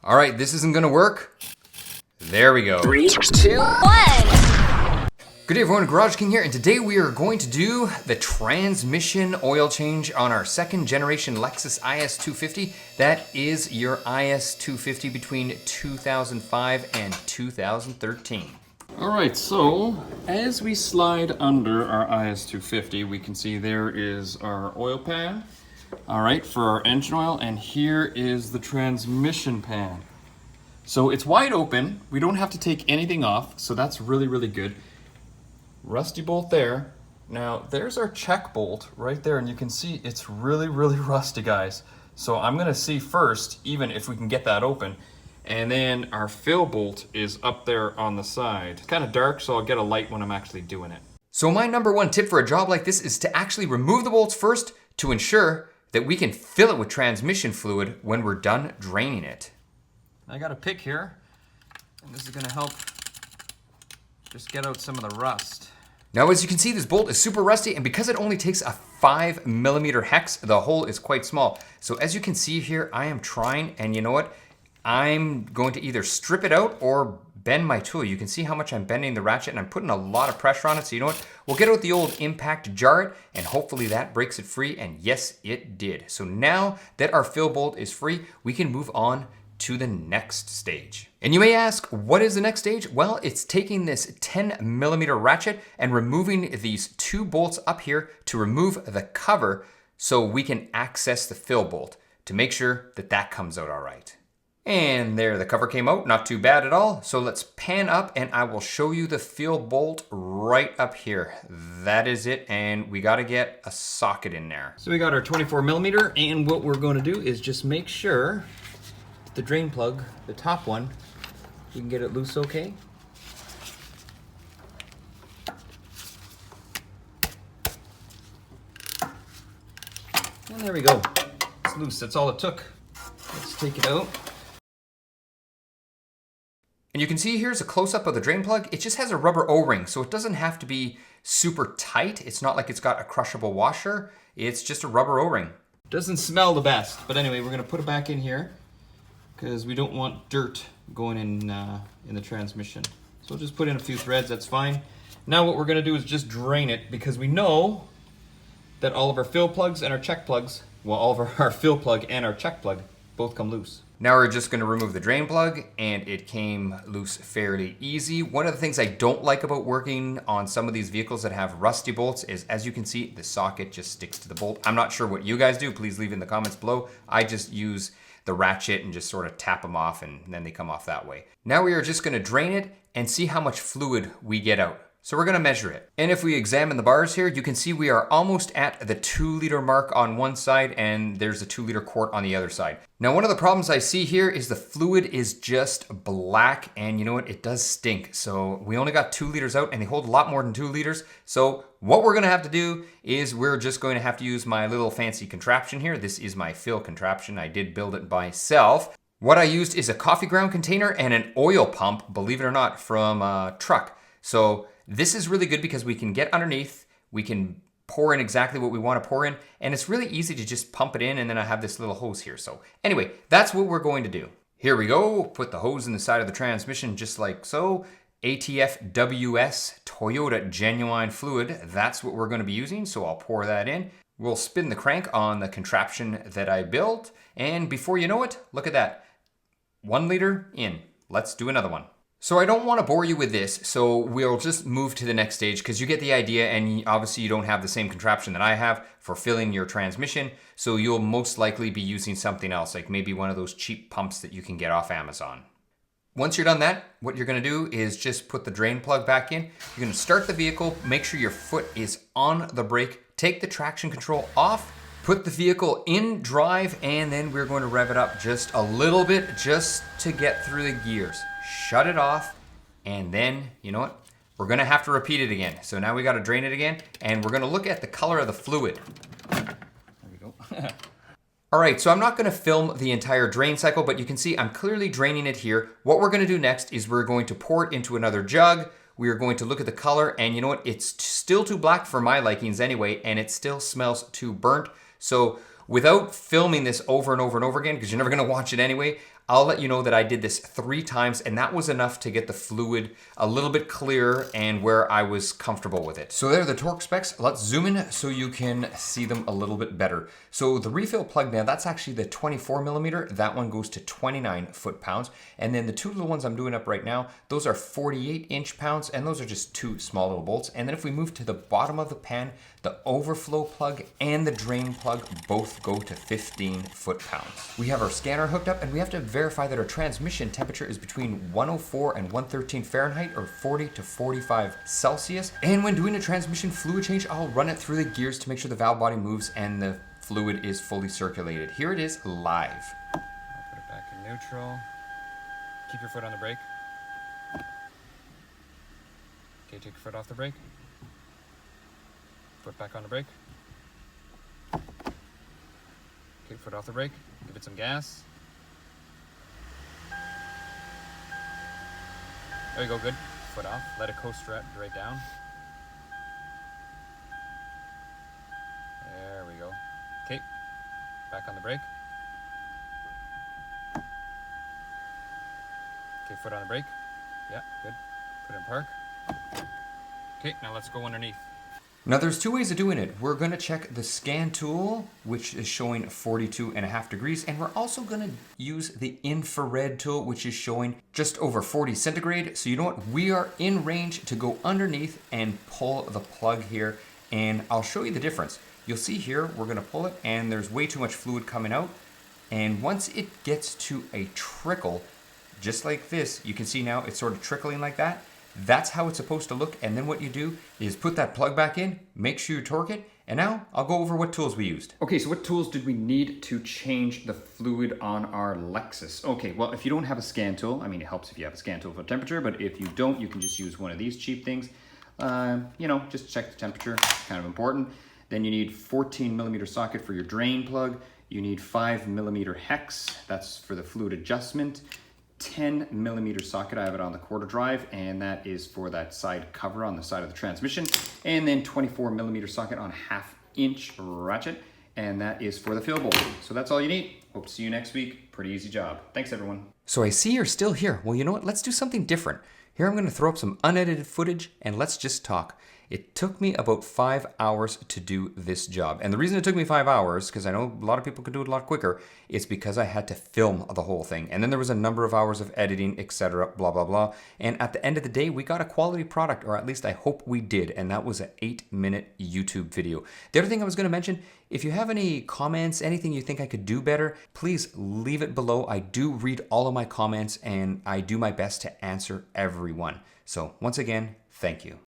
All right, this isn't gonna work. There we go. 3, 2, 1. Good day everyone, GarageKing here, and today we are going to do the transmission oil change on our second generation Lexus IS250. That is your IS250 between 2005 and 2013. All right, so as we slide under our IS250, we can see there is our oil pan, all right, for our engine oil, and here is the transmission pan. So it's wide open, we don't have to take anything off, so that's really, really good. Rusty bolt there. Now there's our check bolt right there, and you can see it's really, really rusty, guys. So I'm gonna see first, even if we can get that open. And then our fill bolt is up there on the side. It's kind of dark, so I'll get a light when I'm actually doing it. So my number one tip for a job like this is to actually remove the bolts first to ensure that we can fill it with transmission fluid when we're done draining it. I got a pick here, and this is gonna help just get out some of the rust. Now, as you can see, this bolt is super rusty, and because it only takes a 5mm hex, the hole is quite small. So as you can see here, I am trying, and you know what? I'm going to either strip it out or bend my tool. You can see how much I'm bending the ratchet, and I'm putting a lot of pressure on it. So you know what? We'll get out the old impact jar, and hopefully that breaks it free, and yes, it did. So now that our fill bolt is free, we can move on to the next stage. And you may ask, what is the next stage? Well, it's taking this 10mm ratchet and removing these two bolts up here to remove the cover so we can access the fill bolt to make sure that that comes out all right. And there, the cover came out, not too bad at all. So let's pan up and I will show you the fill bolt right up here. That is it, and we gotta get a socket in there. So we got our 24mm, and what we're gonna do is just make sure the drain plug, the top one, we can get it loose okay. And there we go. It's loose, that's all it took. Let's take it out. And you can see here's a close-up of the drain plug. It just has a rubber O-ring, so it doesn't have to be super tight. It's not like it's got a crushable washer. It's just a rubber O-ring. Doesn't smell the best, but anyway, we're gonna put it back in here because we don't want dirt going in the transmission. So we'll just put in a few threads, that's fine. Now what we're gonna do is just drain it, because we know that all of our fill plugs and our check plugs, well, all of our fill plug and our check plug both come loose. Now we're just gonna remove the drain plug, and it came loose fairly easy. One of the things I don't like about working on some of these vehicles that have rusty bolts is, as you can see, the socket just sticks to the bolt. I'm not sure what you guys do, please leave in the comments below. I just use the ratchet and just sort of tap them off, and then they come off that way. Now we are just gonna drain it and see how much fluid we get out. So we're gonna measure it. And if we examine the bars here, you can see we are almost at the 2-liter mark on one side, and there's a 2-liter quart on the other side. Now, one of the problems I see here is the fluid is just black, and you know what, it does stink. So we only got 2 liters out, and they hold a lot more than 2 liters. So what we're gonna have to do is we're just going to have to use my little fancy contraption here. This is my fill contraption. I did build it myself. What I used is a coffee ground container and an oil pump, believe it or not, from a truck. So this is really good because we can get underneath, we can pour in exactly what we want to pour in, and it's really easy to just pump it in, and then I have this little hose here. So anyway, that's what we're going to do. Here we go, put the hose in the side of the transmission just like so. ATF-WS Toyota Genuine Fluid, that's what we're going to be using, so I'll pour that in. We'll spin the crank on the contraption that I built, and before you know it, look at that. 1 liter in. Let's do another one. So I don't want to bore you with this, so we'll just move to the next stage because you get the idea, and obviously you don't have the same contraption that I have for filling your transmission, so you'll most likely be using something else, like maybe one of those cheap pumps that you can get off Amazon. Once you're done that, what you're gonna do is just put the drain plug back in. You're gonna start the vehicle, make sure your foot is on the brake, take the traction control off, put the vehicle in drive, and then we're going to rev it up just a little bit just to get through the gears. Shut it off, and then, you know what? We're gonna have to repeat it again. So now we gotta drain it again, and we're gonna look at the color of the fluid. There we go. All right, so I'm not gonna film the entire drain cycle, but you can see I'm clearly draining it here. What we're gonna do next is we're going to pour it into another jug. We are going to look at the color, and you know what? It's still too black for my likings anyway, and it still smells too burnt. So without filming this over and over and over again, because you're never gonna watch it anyway, I'll let you know that I did this 3 times, and that was enough to get the fluid a little bit clearer and where I was comfortable with it. So there are the torque specs. Let's zoom in so you can see them a little bit better. So the refill plug now, that's actually the 24 millimeter. That one goes to 29 foot-pounds. And then the 2 little ones I'm doing up right now, those are 48 inch-pounds, and those are just 2 small little bolts. And then if we move to the bottom of the pan, the overflow plug and the drain plug both go to 15 foot-pounds. We have our scanner hooked up, and we have to verify that our transmission temperature is between 104 and 113 Fahrenheit or 40 to 45 Celsius. And when doing a transmission fluid change, I'll run it through the gears to make sure the valve body moves and the fluid is fully circulated. Here it is live. I'll put it back in neutral. Keep your foot on the brake. Okay, take your foot off the brake. Foot back on the brake. Okay, foot off the brake. Give it some gas. There you go, good. Foot off. Let it coast right down. There we go. Okay, back on the brake. Okay, foot on the brake. Yeah, good. Put it in park. Okay, now let's go underneath. Now there's 2 ways of doing it. We're gonna check the scan tool, which is showing 42.5 degrees, and we're also gonna use the infrared tool, which is showing just over 40 centigrade. So you know what? We are in range to go underneath and pull the plug here, and I'll show you the difference. You'll see here, we're gonna pull it, and there's way too much fluid coming out. And once it gets to a trickle, just like this, you can see now it's sort of trickling like that. That's how it's supposed to look. And then what you do is put that plug back in, make sure you torque it, and now I'll go over what tools we used. Okay, so what tools did we need to change the fluid on our Lexus? Okay, well, if you don't have a scan tool, I mean, it helps if you have a scan tool for temperature, but if you don't, you can just use one of these cheap things. You know, just check the temperature, kind of important. Then you need 14 millimeter socket for your drain plug. You need 5 millimeter hex, that's for the fluid adjustment. 10 millimeter socket, I have it on the quarter drive, and that is for that side cover on the side of the transmission. And then 24 millimeter socket on 1/2 inch ratchet, and that is for the fill bolt. So that's all you need. Hope to see you next week. Pretty easy job. Thanks everyone. So I see you're still here. Well, you know what? Let's do something different. Here I'm gonna throw up some unedited footage and let's just talk. It took me about 5 hours to do this job. And the reason it took me 5 hours, because I know a lot of people could do it a lot quicker, is because I had to film the whole thing. And then there was a number of hours of editing, etc., blah, blah, blah. And at the end of the day, we got a quality product, or at least I hope we did. And that was an 8-minute YouTube video. The other thing I was gonna mention, if you have any comments, anything you think I could do better, please leave it below. I do read all of my comments and I do my best to answer everyone. So once again, thank you.